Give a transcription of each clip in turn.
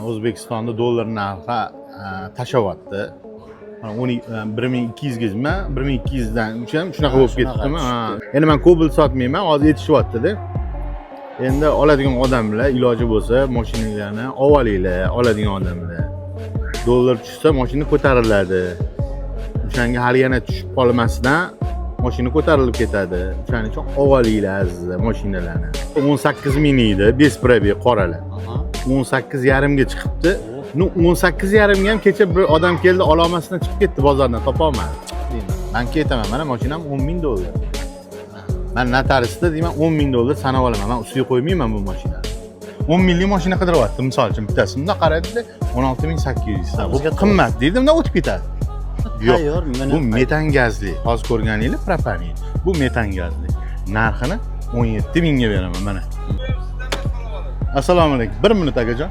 O'zbekistonda dollar narxi tashyapti. 1200 mi? 1200 dan shunaqa bo'lib ketdimi? Endi men Cobalt sotmayman, hozir yetishyapti-da. Endi oladigan odamlar iloji bo'lsa, mashinalarni olinglar, oladigan odamlar. Dollar tushsa, mashina ko'tariladi. O'shanga hali yana tushib qolmasdan mashina ko'tarilib ketadi. O'shaning uchun olinglar azizlar mashinalarni. 18 ming edi, besprabey qoralar. 18,5 ga chiqibdi. 18,5 ga ham kecha bir odam keldi, ololmasdan chiqib ketdi bozordan, topa olmadi. Men ketaman, mana mashinam 10 ming dollar. Men notariusda deyman 10 ming dollar sanab olaman. Men ustiga qo'ymayman bu mashinani. 10 minglik mashina qidiryapti, misol uchun bittasi. Bunda qaradida 16,800. Bu qimmat deydi, bunda o'tib ketadi. Yo'q, bu metan gazli. Hozir ko'rganinglar propanin. Bu metan gazli. Narxini 17 mingga beraman mana. Assalomu alaykum. 1 minut akajon.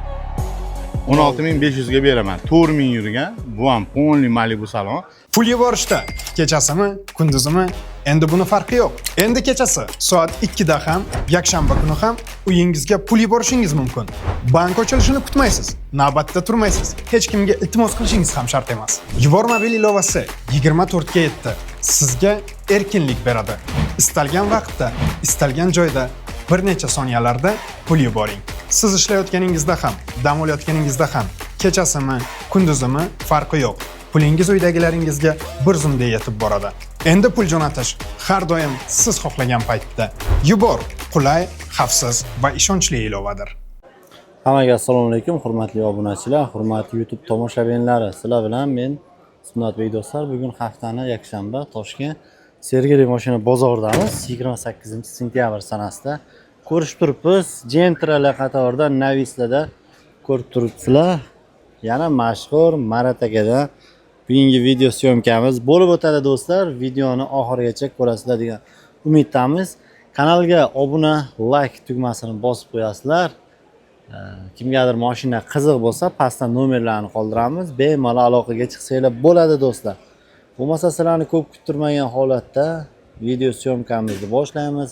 16,500 ga beraman. 4 ming yurgan. Bu ham polni Malibu salon. Pul yuborishda kechasimi, kunduzimi, endi buni farqi yo'q. Endi kechasi soat 2 da ham, yakshanba kuni ham uyingizga pul yuborishingiz mumkin. Bank ochilishini kutmaysiz, navbatda turmaysiz. Hech kimga iltimos qilishingiz ham shart emas. Yubormobil ilovasi 24 ga yetdi. Sizga erkinlik beradi. Istalgan vaqtda, istalgan joyda bir necha soniyalarda pul yuboring. Siz ishlayotganingizda ham, dam olayotganingizda ham, kechasimi, kunduzimi farqi yo'q. Pulingiz uydagilaringizga bir zumda yetib boradi. Endi pul jo'natish har doim siz xohlagan paytda. Yubor qulay, xavfsiz va ishonchli ilovadir. Hammaga assalomu alaykum, hurmatli obunachilar, hurmatli YouTube tomoshabinlari. Sizlar bilan men Sunnatbek do'stlar. Bugun haftani yakshanba Toshkent Sergeli mashina bozoridamiz. 28-sentyabr sanasida ko'rib turibmiz. Gentralar qatorida Navislarda ko'rib turibsizlar. Yana mashhur Marat akadan bugungi video syomkamiz bo'lib o'tadi do'stlar. Videoni oxirigacha ko'rasizlar degan umiddamiz. Kanalga obuna, like tugmasini bosib qo'yasizlar. Kimgadir mashina qiziq bo'lsa, pastdan nomerlarni qoldiramiz. Bemalol aloqaga chiqsanglar bo'ladi do'stlar. Bo'lmasa sizlarni ko'p kuttirmagan holatda video syomkamizni boshlaymiz.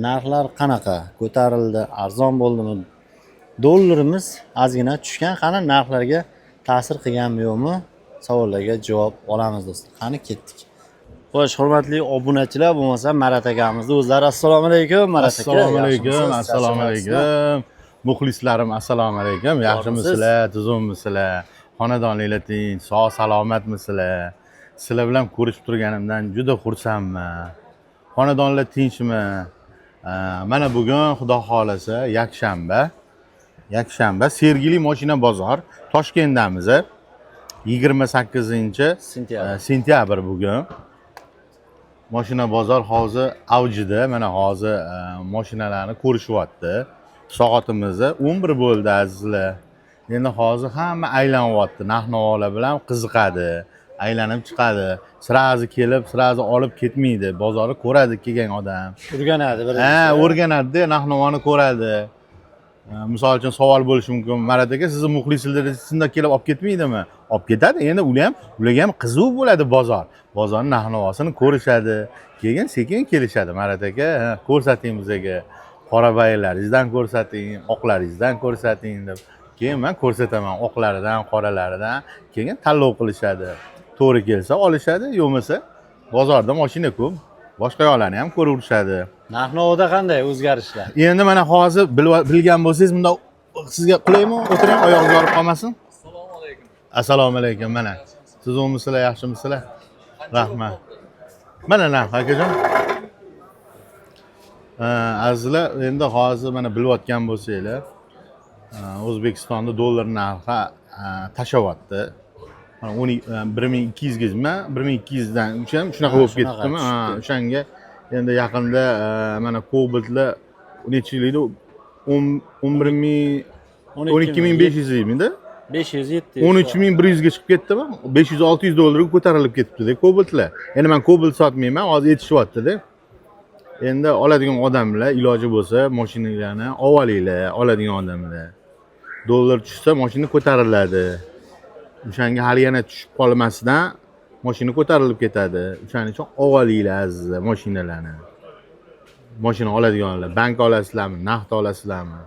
Narxlar qanaqa? Ko'tarildi, arzon bo'ldimi? Dollarimiz ozgina tushgan. Qani narxlarga ta'sir qilganmi yo'qmi? Savollarga javob olamiz do'stlar. Qani ketdik. Xo'sh, hurmatli obunachilar, bo'lmasa Marat akamizni o'zlari assalomu alaykum. Marat aka. Assalomu alaykum, assalomu alaykum. Muxlislarim assalomu alaykum. Yaxshimisizlar, tuzukmisizlar? Xonadoninglar tinch, sog' salomatmisizlar? Sizlar bilan ko'rishib turganimdan juda xursandman. Xonadonlar tinchmi? Mana bugun xudo xolasa yakshanba Sergeli mashina bozor Toshkentdamiz. 28-sentyabr bugun. Mashina bozor hozir avjida. Mana hozir mashinalarni ko'rishyapti. Soatimiz 11 bo'ldi azizlar. Endi hozir hamma aylanyapti. Narx-navolar bilan qiziqadi. Aylanib chiqadi. Sirazi kelib, sirazi olib ketmaydi. Bozorni ko'radi kelgan odam. O'rganadi birinchi. O'rganadi, narx-navoni ko'radi. Misol uchun savol bo'lishi mumkin. Marat aka, sizni muxlislar shunda kelib olib ketmaydimi? Olib ketadi. Endi ularga ham qiziq bo'ladi bozor. Bozorning narx-navosini ko'rishadi. Keyin sekin kelishadi. Marat aka, ko'rsating bizga. Qorabaylaringizdan ko'rsating, oqlaringizdan ko'rsating deb. Keyin men ko'rsataman oqlaridan, qoralaridan. Keyin tanlov qilishadi. To'g'ri kelsa olishadi, yo'qmasa bozorda mashina ko'p. Boshqa yo'llarni ham ko'rishadi. Narx-navoda qanday o'zgarishlar? Endi mana hozir bilgan bo'lsangiz, bunda sizga qulaymi? O'tiring, oyog'ingiz yorib qolmasin. Assalomu alaykum. Assalomu alaykum. Mana tuzukmisizlar, yaxshimisizlar? Rahmat. Mana narx akajon. Azizlar, endi hozir mana bilayotgan bo'lsanglar, O'zbekistonda dollar narxi tashyapti. 1200 mi? 1200 dan shunaqa bo'lib ketdimi? O'shanga endi yaqinda mana Cobaltlar nechilikda 12,500 mingda? 507. 13,100 ga chiqib ketdimi? 500-600 dollarga ko'tarilib ketibdi-da Cobaltlar. Endi men Cobalt sotmayman, hozir yetishyapti-da. Endi oladigan odamlar iloji bo'lsa, mashinalarni olinglar, oladigan odamlar. Dollar tushsa, mashina ko'tariladi. O'shanga hali yana tushib qolmasdan mashina ko'tarilib ketadi. O'shaning uchun olinglar azizlar mashinalarni. Mashina oladiganlar, bank olasizlarmi, naqd olasizlarmi?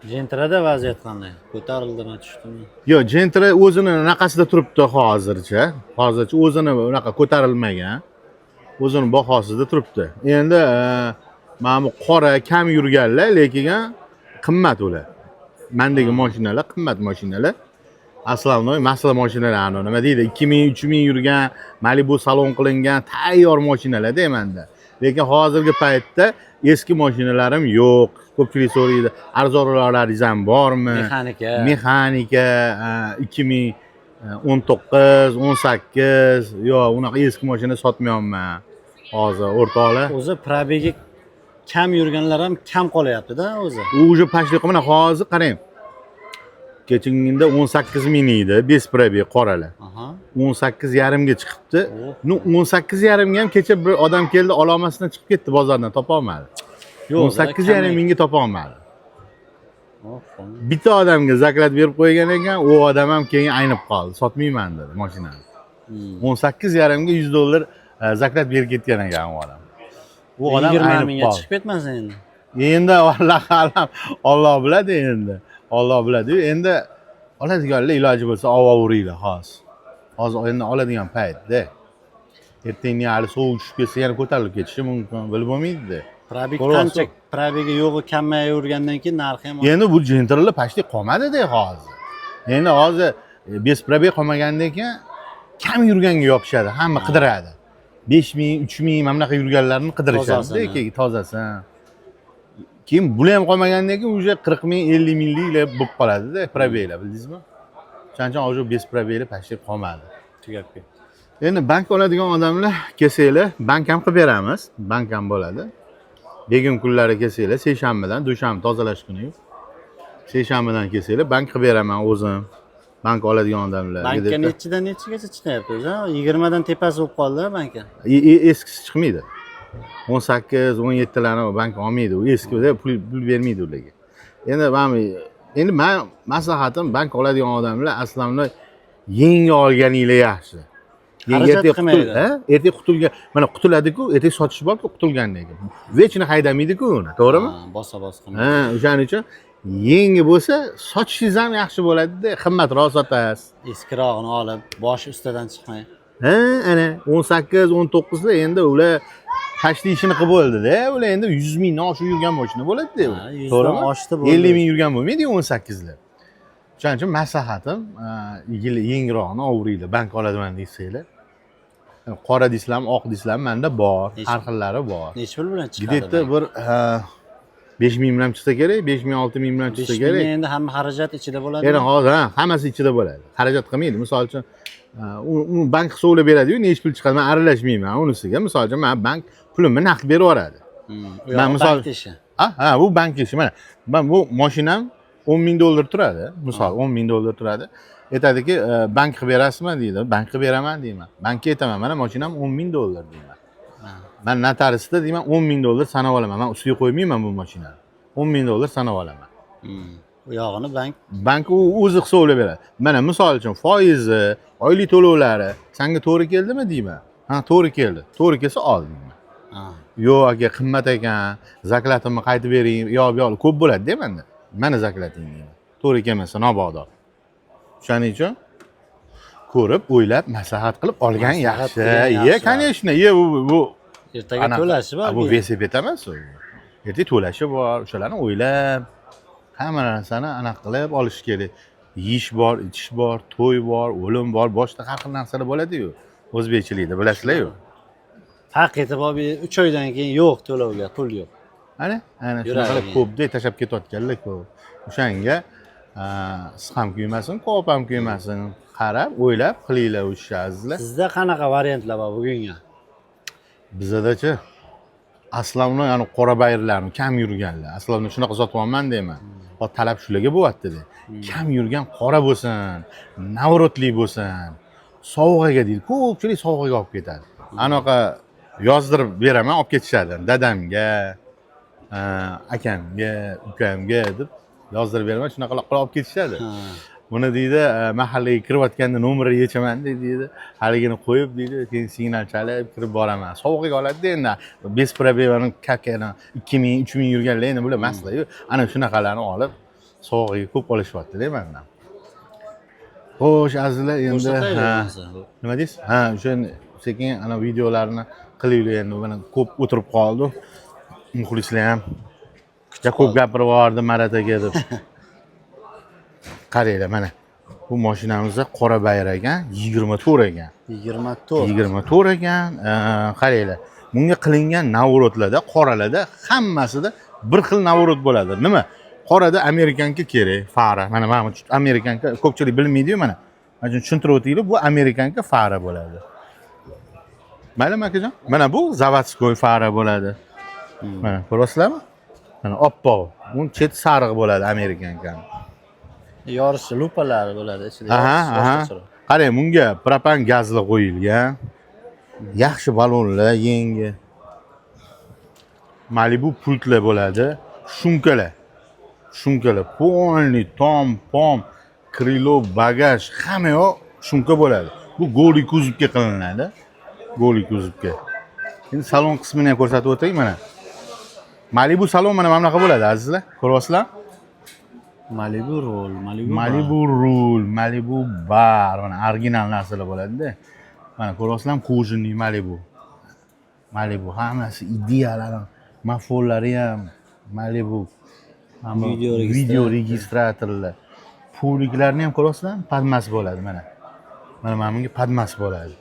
Gentrada vaziyat qanday? Ko'tarildimi, tushdimi? Yo'q, Gentra o'zini anaqasida turibdi hozircha. Hozircha o'zini unaqa ko'tarilmagan. O'zini bahosida turibdi. Endi mana bu qora kam yurganlar, lekin qimmat ular. Mendagi mashinalar qimmat mashinalar. Aslovnoy masala mashinalar, nima deydi, 2000-3000 yurgan, Malibu salon qilingan tayyor mashinalar demanda. Lekin hozirgi paytda eski mashinalarim yo'q. Ko'pchilik so'raydi, arzonroqlaringiz ham bormi? Mexanika 2019, 18, yo'q, unaqa eski mashina sotmayapman. Hozir o'rtoqlar. O'zi probegi kam yurganlar ham kam qolyapti-da o'zi. U уже pashli mana hozir qarang. Kechingda 18 ming edi, bez probeg qoralar. 18 yarimga chiqibdi. Nu 18 yarimga ham kecha bir odam keldi, alomasini chiqib ketdi bozordan, topa olmadi. 18 yarim mingga topa olmadi. Bitta odamga zaklat berib qo'ygan ekan, u odam ham keyin aynib qoldi. Sotmayman dedi mashinani. 18 yarimga $100 zaklat berib ketgan ekan u odam. U odam 20 mingga chiqib ketmasin endi. Endi Alloh biladi endi. Alloh biladi. Endi oladiganlar iloji bo'lsa olaveringlar hozir. Hozir endi oladigan paytda. Ertaga hali sovuq tushib ketsa yana ko'tarilib ketishi mumkin, bilib bo'lmaydi. Probeg qancha probegi yo'g'i kamayavergandan keyin narxi ham endi bu Gentralar pashli qolmadi-da hozir. Endi hozir bez probeg qolmagandan keyin kam yurganga yopishadi, hamma qidiradi. 5000, 3000 mana bunaqa yurganlarni qidirishadi, keyin tozasi. Keyin bular ham qolmagandan keyin уже 40 ming, 50 mingliklar bo'lib qoladi-da probeglar, bildingizmi? O'shaning uchun hozir bez probeglar pashli qolmadi. Tugab ketdi. Endi bank oladigan odamlar kelsanglar, bank ham qilib beramiz. Bank ham bo'ladi. Begim kunlari kelsanglar, seshanbadan, dushanba tozalash kuni yo'q. Seshanbadan kelsanglar, bank qilib beraman o'zim. Bank oladigan odamlar. Bankka nechidan nechigacha chiqyapti o'zi? 20 dan tepasi bo'lib qoldi bankka. Eskisi chiqmaydi. 18, 17 larni bank olmaydi. U eskida pul bermaydi ularga. Endi men maslahatim bank oladigan odamlar aslında yangi olganinglar yaxshi. Ertaga qutulgan, mana qutuladi-ku, ertaga sotish borku qutulgandan keyin. Vechni haydamaydi-ku uni, to'g'rimi? Bosa-bosa. O'shaning uchun yangi bo'lsa sotishingiz ham yaxshi bo'ladi-da, qimmatroq sotasiz. Eskirog'ini olib, boshi ustidan chiqmay. Ana 18, 19 lar endi ular tashli ishini qilib bo'ldi-da. Ular endi 100 mingdan oshib yurgan mashina bo'ladi-da. To'g'rimi? Oshdi bo'ldi. 50 ming yurgan bo'lmaydi 18 lar. O'shaning uchun maslahatim, yangiroqni olaveringlar, bank oladiman desanglar. Qora deysizlarmi, oq deysizlarmi, menda bor, har xillari bor. Necha pul bilan chiqadi? Gidetda bir 5 ming bilan chiqsa kerak, 5 ming, 6 ming bilan chiqsa kerak. Endi hamma xarajat ichida bo'ladi. Endi hozir hammasi ichida bo'ladi. Xarajat qilmaydi. Misol uchun u bank hisoblab beradi-yu, necha pul chiqadi, men aralashmayman unisiga. Misol uchun men bank pulimni naqd berib yuboradi. Men misol bu bank ishi. Mana bu mashinam $10,000 turadi. Misol $10,000 turadi. Aytadiki, bank qilib berasizmi deydi. Bank qilib beraman deyman. Bankka aytaman, mana mashinam $10,000 deyman. Men notariusda deyman $10,000 sanab olaman. Men ustiga qo'ymayman bu mashinani. $10,000 sanab olaman. U yog'ini bank o'zi hisoblab beradi. Mana misol uchun foizi, oylik to'lovlari senga to'g'ri keldimi deyman. Ha, to'g'ri keldi. To'g'ri kelsa ol deyman. Yo'q aka, qimmat ekan, zaklatimni qaytib bering, yo'q, ko'p bo'ladi-da menda. Mana zaklating deyman. To'g'ri kelmasa nobodor. Shuning uchun ko'rib, o'ylab, maslahat qilib olgan yaxshi. Конечно, bu ertaga to'lashi bor. Bu velosiped emas u. Ertaga to'lashi bor. O'shalarni o'ylab, hamma narsani aniq qilib olish kerak. Yeyish bor, ichish bor, to'y bor, o'lim bor, boshqa har xil narsalar bo'ladi-yu. O'zbekchilikda bilasizlar-yu. Haq etib olib 3 oydan keyin yo'q to'lovga, pul yo'q. Ana shunaqa ko'pda tashab ketayotganlar ko'p. O'shanga siz ham kuymasin, ko'p ham kuymasin. Qarab, o'ylab qilinglar o'sha azizlar. Sizda qanaqa variantlar bor bugunga? Bizda-chi aslovni, ya'ni qora bayrlarni kam yurganlar. Aslovni shunaqa sotyapman deyman. Hozir talab shularga bo'lyapti-da. Kam yurgan qora bo'lsin, navrotli bo'lsin. Sovg'aga deydi. Ko'pchilik sovg'aga olib ketadi. Anaqa yozdirib beraman, olib ketishadi. Dadamga, akamga, ukamga deb yozdirib beraman, shunaqa qilib olib ketishadi. Buni deydi, mahallaga kirayotganda nomerni yechaman deydi. Haligini qo'yib deydi, keyin signal chalib kirib boraman. Sovg'aga oladi-da endi. Bez probegani kakani 2000, 3000 yurganlar endi bular masla-yu. Ana shunaqalarni olib Sovg'iga ko'p olishyapti-da mendan. Xo'sh, azizlar, endi Ko'rsataylik ha. bo'lmasa. Nima deysiz? Ha, o'sha sekin ana videolarni qilaylik endi. Mana ko'p o'tirib qoldi. Muxlislar ham juda ko'p gapirib yubordi Marat aka deb. Qaranglar mana. Bu mashinamizda qora bayr ekan, 24 ekan. 24. 24 ekan. Qaranglar. Bunga qilingan navorotlarda, qoralarda hammasida bir xil navorot bo'ladi. Nima? Qorada Amerikanka kerak, fara. Mana Amerikanka ko'pchilik bilmaydi-yu mana. Mana shuni tushuntirib o'taylik, bu Amerikanka fara bo'ladi. Maylimi akajon? Mana bu zavodskoy fara bo'ladi. Mana ko'ryapsizlarmi? Mana oppoq. Uni cheti sariq bo'ladi Amerikankani. Yorishchi lupalari bo'ladi ichida. Aha. Qarang, bunga propan gazli qo'yilgan. Yaxshi balonlar, yangi. Malibu pultlar bo'ladi. Shumkalar, polni, tom, krilo, bagaj, hamma yoq shumka bo'ladi. Bu goli kuzovga qilinadi. Goli kuzovga. Endi salon qismini ham ko'rsatib o'tay mana. Malibu salon mana bunaqa bo'ladi, azizlar. Ko'ryapsizlar? Malibu rul, Malibu bar, mana original narsalar bo'ladi-da. Mana ko'ryapsizlarmi, kojinli Malibu hammasi ideal, mafonlari ham Malibu. Video registratorlar. Puliklarni ham ko'ryapsizlarmi? Padmas bo'ladi mana. Mana bunga padmas bo'ladi.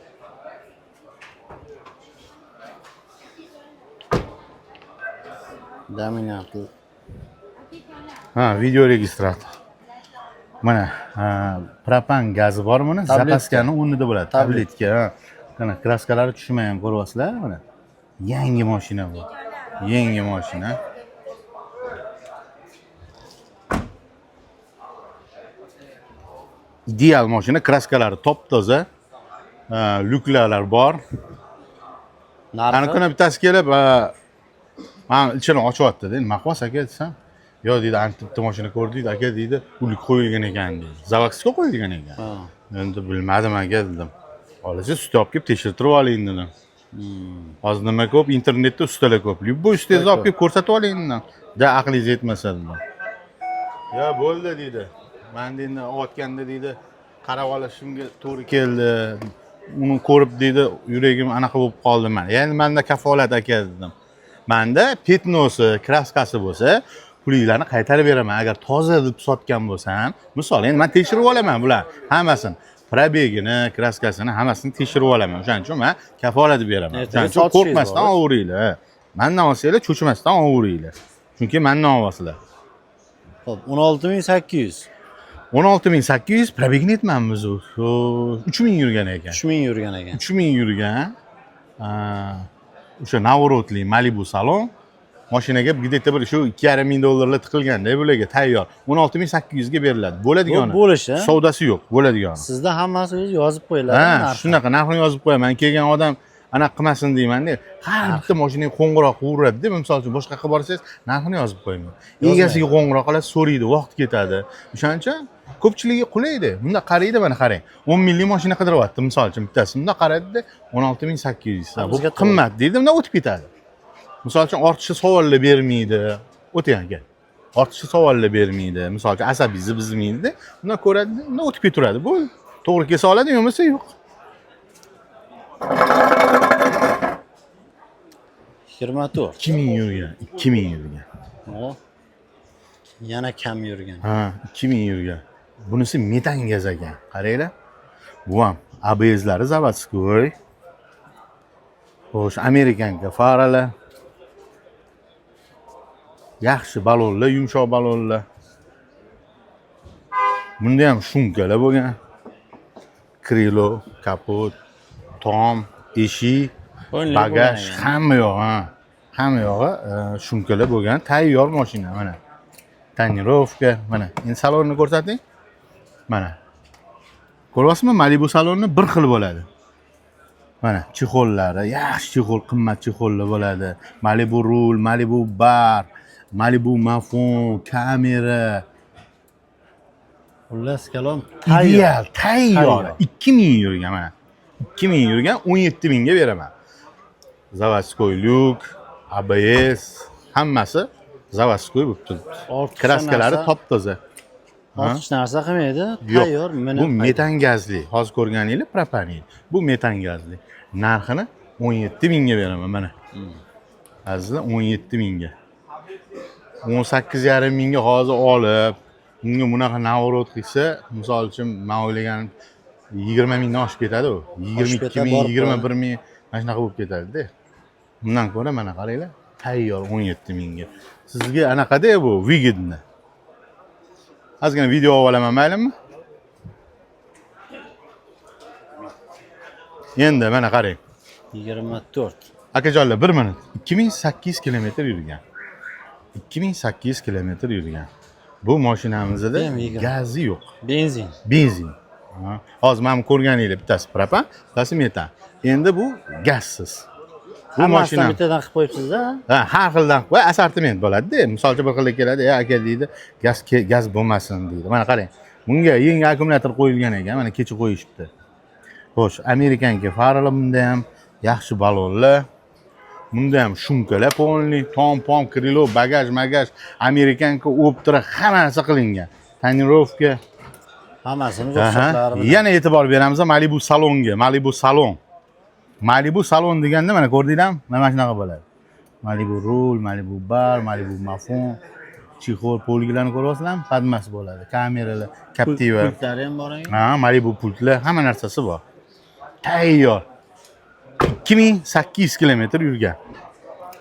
Dominant. Ha, video registrator. Mana propan gazi bor buni, zapaskani o'rnida bo'ladi. Tabletka. Mana kraskalari tushmagan ko'ryapsizlar mana. Yangi mashina bu. Yangi mashina. Ideal mashina, kraskalari top-toza. Lyuklalar bor. Ana kuni bittasi kelib, men ichini ochyapti-da. Nima qilyapsiz aka desam, "Yo" deydi, "Antibda mashina ko'rdik, aka" deydi, "Ulik qo'yilgan ekan" deydi. Zavakska qo'yilgan ekan. Endi bilmadim aka dedim. Olasiz, usta olib kelib tekshirtirib oling dedim. Hozir nima ko'p, internetda ustalar ko'p. Bu ustangizni olib kelib ko'rsatib oling dedim. Da aqlingiz yetmasa dedim. "Yo, bo'ldi" deydi. Men endi o'tganda deydi, qarab olishimga to'g'ri keldi. Uni ko'rib deydi, yuragim anaqa bo'lib qoldi men. Endi menda kafolat aka dedim. Menda petnosi, kraskasi bo'lsa, pulinglarni qaytarib beraman. Agar toza deb sotgan bo'lsam, misol endi men tekshirib olaman bular hammasini. Probegini, kraskasini hammasini tekshirib olaman. O'shaning uchun men kafolat beraman. O'shaning uchun qo'rqmasdan olaveringlar. Mendan olsanglar, cho'chimasdan olaveringlar. Chunki mendan olasizlar. Xo'p, 16800. 16800 probegini aytmanmiz u. 3000 yurgan ekan. 3000 yurgan ekan. 3000 yurgan. O'sha navorotli Malibu salon. Mashinaga где-то bir shu 2,5 ming dollarlar tiqilganda bularga tayyor 16800 ga beriladi. Bo'ladigan. Bo'lishi. Savdosi yo'q, bo'ladigan. Sizda hammasi o'zi yozib qo'yiladi. Ha, shunaqa narxini yozib qo'yaman. Kelgan odam anaqa qilmasin deyman-da. Har bitta mashinaga qo'ng'iroq uradi-da. Misol uchun boshqa yoqqa borsangiz, narxini yozib qo'ymaydi. Egasiga qo'ng'iroq qiladi, so'raydi, vaqt ketadi. O'shaning uchun ko'pchiligiga qulaydi. Bunda qaraydi, mana qarang. 10 minglik mashina qidiryapti, misol uchun bittasi. Bunda qaraydi-da, 16800. Bu qimmat deydi, bunda o'tib ketadi. Misol uchun ortiqcha savollar bermaydi. O'ting aka. Ortiqcha savollar bermaydi. Misol uchun asabiy zibizmaydi. Bunda ko'radi, bunda o'tib ketaveradi. Bu to'g'ri kelsa oladi, yo'qmasa yo'q. 24. 2000 yurgan, 2000 yurgan. O. Yana kam yurgan. Ha, 2000 yurgan. Bunisi metan gaz ekan. Qaranglar. Bu ham ABS'lari zavodskoy. Xo'sh, Amerikanka faralar. Yaxshi balonlar, yumshoq balonlar. Bunda ham shumkalar bo'lgan. Krilo, kapot, tom, eshik, bagaj, hamma yo'q, ha. Hamma yog'i shumkalar bo'lgan, tayyor mashina mana. Tonirovka, mana. Endi salonni ko'rsating. Mana. Ko'ryapsizmi? Malibu saloni bir xil bo'ladi. Mana chexollari, yaxshi chexol, qimmat chexollar bo'ladi. Malibu rul, Malibu bar, Malibu mafon, kamera. Xullas kalom Ideal, tayyor. 2000 yurgan mana. 2000 yurgan, 17000 ga beraman. Zavodskoy lyuk, ABS, hammasi zavodskoy bo'lib turibdi. Kraskalari top-toza. Ortiqcha narsa qilmaydi. Yo'q. Tayyor, Bu metan gazli. Hozir ko'rganingiz propanil. Bu metan gazli. Narxini 17 mingga beraman mana. Azizlar 17 mingga. 18,5 mingga hozir olib, bunga bunaqa navorot qilsa, misol uchun men o'ylaganim 20 mingdan oshib ketadi u. 22 ming, 21 ming mana shunaqa bo'lib ketadi-da. Bundan ko'ra mana qaranglar, tayyor 17 mingga. Sizga anaqada bu vigidni. Ozgina video olaman, maylimi? Endi mana qarang. 24. Akajonlar 1 minut. 2800 kilometr yurgan. 2800 kilometr yurgan. Bu mashinamizda gazi yo'q. Benzin. Hozir men ko'rganinglar bittasi propan, bittasi metan. Endi bu gazsiz. Bu mashina bittadan qilib qo'yibsiz-da? Ha, har xildan qo'y, assortiment bo'ladi-da. Misolcha bir xilda keladi, aka deydi, gaz bo'lmasin deydi. Mana qarang. Bunga yangi akkumulyator qo'yilgan ekan, mana kecha qo'yishibdi. Xo'sh, Amerikanka farlar bunda ham yaxshi balonlar. Bunda ham shumkalar polni, tom-pom, krilo, bagaj, Amerikanka optira hammasi qilingan. Tonirovka Hammasini ruxsatlari bilan. Yana e'tibor beramiz Malibu salonga. Malibu salon deganda mana ko'rdinglarmi? Mana shunaqa bo'ladi. Malibu rul, Malibu bar, Malibu mafon, chexol polgilarni ko'ryapsizlarmi? Padmas bo'ladi. Kameralar, Captiva. Pultlari ham bor ekan. Ha, Malibu pultlar, hamma narsasi bor. Tayyor. 2800 kilometr yurgan.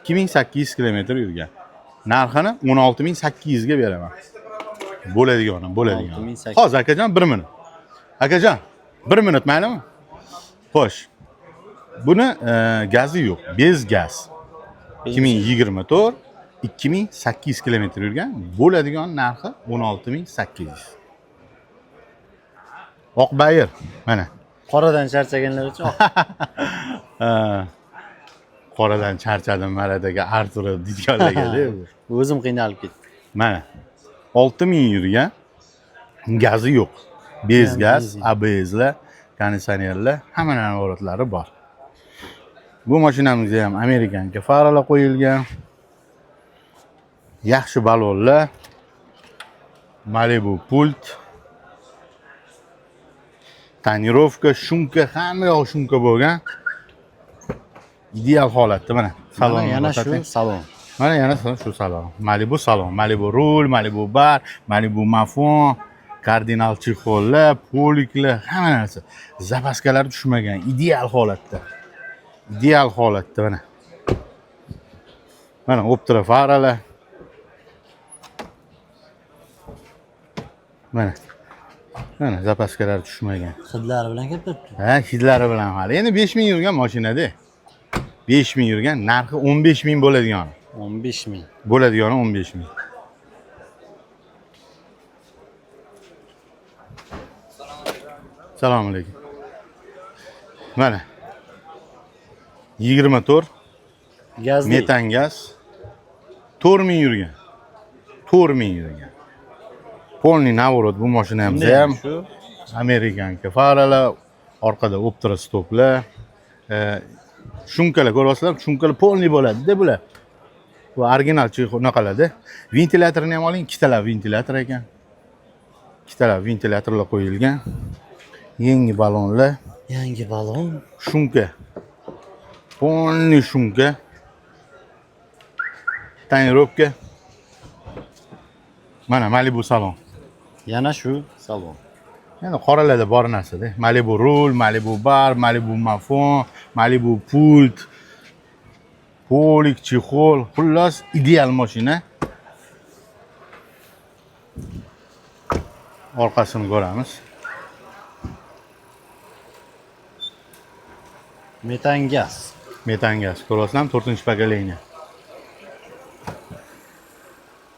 2800 kilometr yurgan. Narxini 16800 ga beraman. Bo'ladigan. Hozir akajon 1 minut. Akajon 1 minut maylimi? Xo'sh. Buni gazi yo'q, bez gaz. 2024 2800 kilometr yurgan, bo'ladigan narxi 16800. Oq bayir mana. Qoradan charchaganlar uchun Qoradan charchadim maradaga Artur didyorlarga-da. o'zim qiynalib ketdim. Mana 6000 yurgan, gazi yo'q. Bez gaz, ABS'lar, konditsionerlar, hamma narsalaari bor. Bu mashinamizga ham Amerikanka farlar qo'yilgan. Yaxshi balonlar. Malibu pult. Tonirovka, shumka, hamma yoq shumka bo'lgan. Ideal holatda mana. Salon yana shu salon. Mana yana shu salon. Malibu salon, Malibu rul, Malibu bar, Malibu mafon, kardinal chexollar, poliklar, hamma narsa. Zapaskalar tushmagan, ideal holatda. Mana. Mana optira faralar. Mana zapaskalar tushmagan. Hidlari bilan kelib turibdi. Ha, hidlari bilan hali. Endi 5000 yurgan mashinada. 5000 yurgan, narxi 15000 bo'ladigan. 15000. Bo'ladigan 15000. Assalomu alaykum. Mana 24 Gazli. metan gaz 4000 yurgan. 4000 yurgan. Polni navorot bu mashinamizda ham shu Amerikanka faralar, orqada optira stoplar, shumkalar ko'ryapsizlar, shumkalar polni bo'ladi-da bular. Bu original chexonaqalada. Ventilyatorni ham oling, ikkitalar ventilyator ekan. Ikkitalar ventilyatorlar qo'yilgan. Yangi balonlar, yangi balon. shumka. Polni shumka. Tonirovka. Mana Malibu salon. Yana shu salon. Endi qoralarda bor narsa-da. Malibu rul, Malibu bar, Malibu mafon, Malibu pult, polik, chexol, xullas ideal mashina. Orqasini ko'ramiz. Metan gaz. Metan gaz. Ko'ryapsizlarmi? 4-pokoleniya.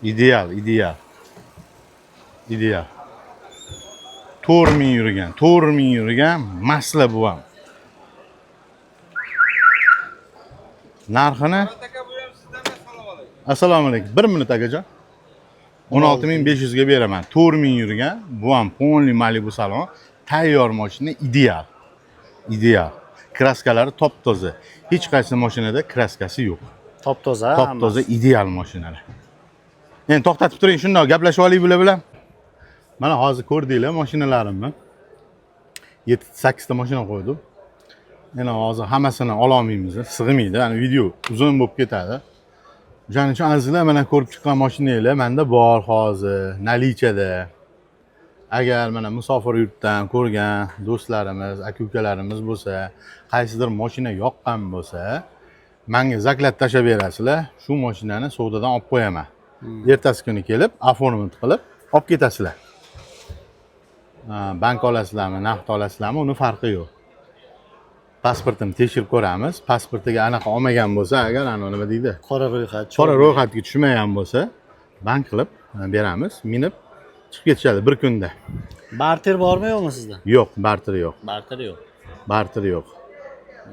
Ideal. 4000 yurgan, masla bu ham. Narxini Assalomu alaykum. 1 minut akajon. 16500 ga beraman. 4000 yurgan, bu ham polni Malibu salon, tayyor mashina, ideal. Kraskalari top-toza. Hech qaysi mashinada kraskasi yo'q. Top-toza, ideal mashinalar. Endi to'xtatib turing, shundoq gaplashib olaylik bular bilan. Mana hozir ko'rdinglar mashinalarimni. 7-8 ta mashina qo'ydim. Yana hozir hammasini ola olmaymiz, sig'maydi. Ya'ni video uzun bo'lib ketadi. O'shaning uchun azizlar mana ko'rib chiqqan mashinanglar menda bor hozir, nalichada. Agar mana musofir yurtdan ko'rgan do'stlarimiz, aka-ukalarimiz bo'lsa, qaysidir mashina yoqqan bo'lsa, menga zaklab tashlab berasizlar. Shu mashinani savdodan olib qo'yaman. Ertasi kuni kelib, oforment qilib olib ketasizlar. Bank olasizlarmi, naqd olasizlarmi, uni farqi yo'q. Pasportini tekshirib ko'ramiz. Pasportiga anaqa olmagan bo'lsa, agar nima deydi? Qora ro'yxatga tushmagan bo'lsa, bank qilib beramiz. Minib chiqib ketishadi bir kunda. Barter bormi yo'qmi sizda? Yo'q, barter yo'q. Barter yo'q. Barter yo'q.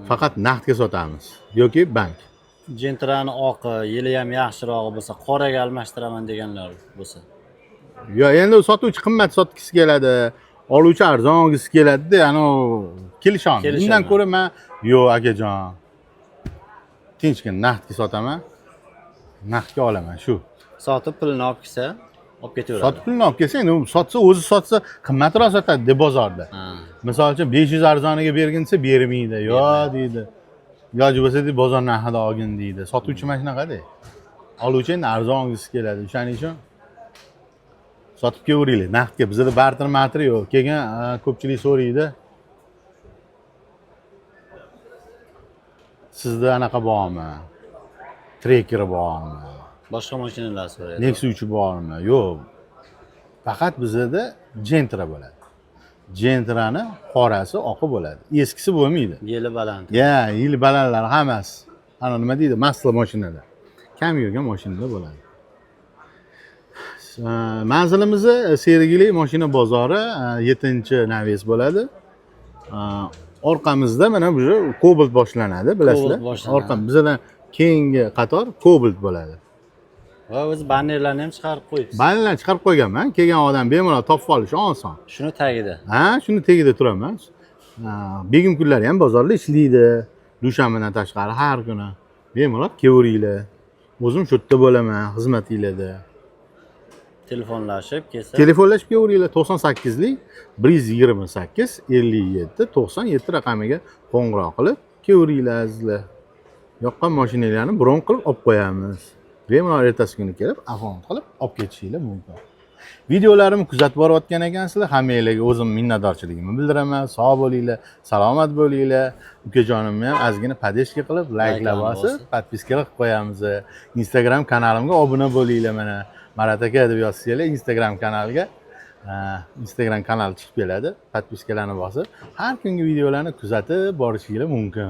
Faqat naqdga sotamiz yoki bank. Gentrani oqi, yili ham yaxshirog'i bo'lsa, qoraga almashtiraman deganlar bo'lsa. Yo, endi sotuvchi qimmat sotgisi keladi, oluvchi arzon olgisi keladi-da, kelishamiz. Bundan ko'ra men yo'q akajon. Tinchgina naqdga sotaman. Naqdga olaman shu. Sotib pulini olib kelsa, olib ketaveradi. Sotib pulini olib kelsa, endi sotsa, o'zi sotsa qimmatroq sotadi deb bozorda. Misol uchun 500 arzoniga berginsa bermaydi, yo deydi. Iloji bo'lsa deb bozor narxida olgin deydi. Sotuvchi mana shunaqa-da. Oluvchi endi arzon olgisi keladi. O'shaning uchun sotib kelaveringlar. Naqdga bizda barter yo'q. Keyin ko'pchilik so'raydi. Sizda anaqa bormi? Trekker bormi? Boshqa mashinalar so'raydi. Nexus 3 bormi? Yo'q. Faqat bizda Gentra bo'ladi. Gentrani qorasi oqi bo'ladi. Eskisi bo'lmaydi. Yili baland. Yili balandlar hammasi. Nima deydi? Masla mashinalar. Kam yurgan mashinalar bo'ladi. Manzilimiz Sergeli mashina bozori 7-naves bo'ladi. Orqamizda mana bu Cobalt boshlanadi, bilasizlar. Orqam bizdan keyingi qator Cobalt bo'ladi. Va o'zi bannerlarni ham chiqarib qo'yibsiz. Bannerlarni chiqarib qo'yganman. Kelgan odam bemalol topib olishi oson. Shuni tagida. Shuni tagida turaman. Begim kunlari ham bozorda ishlaydi. Dushanbadan tashqari har kuni bemalol kelaveringlar. O'zim shu yerda bo'laman xizmatinglarda. Telefonlashib kelsa. Telefonlashib kelaveringlar 98lik 128 57 97 raqamiga qo'ng'iroq qilib kelaveringlar azizlar. Yoqqan mashinalarni bron qilib olib qo'yamiz. Bemalol ertasi kuni kelib, afont qilib olib ketishinglar mumkin. Videolarimni kuzatib borayotgan ekansizlar, hammanglarga o'zim minnatdorchiligimni bildiraman. Sog' bo'linglar, salomat bo'linglar. Ukajonimni ham ozgina podeshka qilib, layklab bosib, podpiska qilib qo'yamiz. Instagram kanalimga obuna bo'linglar mana. Marat aka deb yozsanglar Instagram kanaliga, Instagram kanal chiqib keladi. Podpiskalarni bosib, har kungi videolarni kuzatib borishinglar mumkin.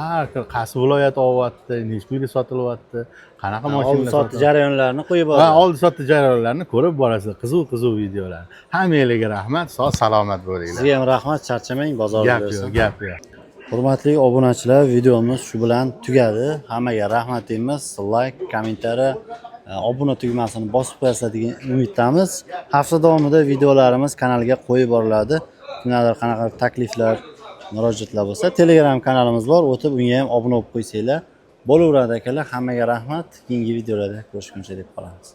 Har kun qaysi viloyat olyapti, necha pulga sotilyapti, qanaqa mashinalar sotish jarayonlarini qo'yib borasiz. Oldi sotish jarayonlarini ko'rib borasizlar. Qiziq videolar. Hammanglarga rahmat, sog' salomat bo'linglar. Sizga ham rahmat, charchamang, bozorda bo'lsin. Gap yo'q. Hurmatli obunachilar, videomiz shu bilan tugadi. Hammaga rahmat deymiz. Like, kommentariy, obuna tugmasini bosib qo'yasizlar degan umiddamiz. Hafta davomida videolarimiz kanalga qo'yib boriladi. Kimlardir qanaqa takliflar, murojaatlar bo'lsa, Telegram kanalimiz bor, o'tib unga ham obuna bo'lib qo'ysanglar bo'laveradi akalar. Hammaga rahmat. Keyingi videolarda ko'rishguncha deb qolamiz.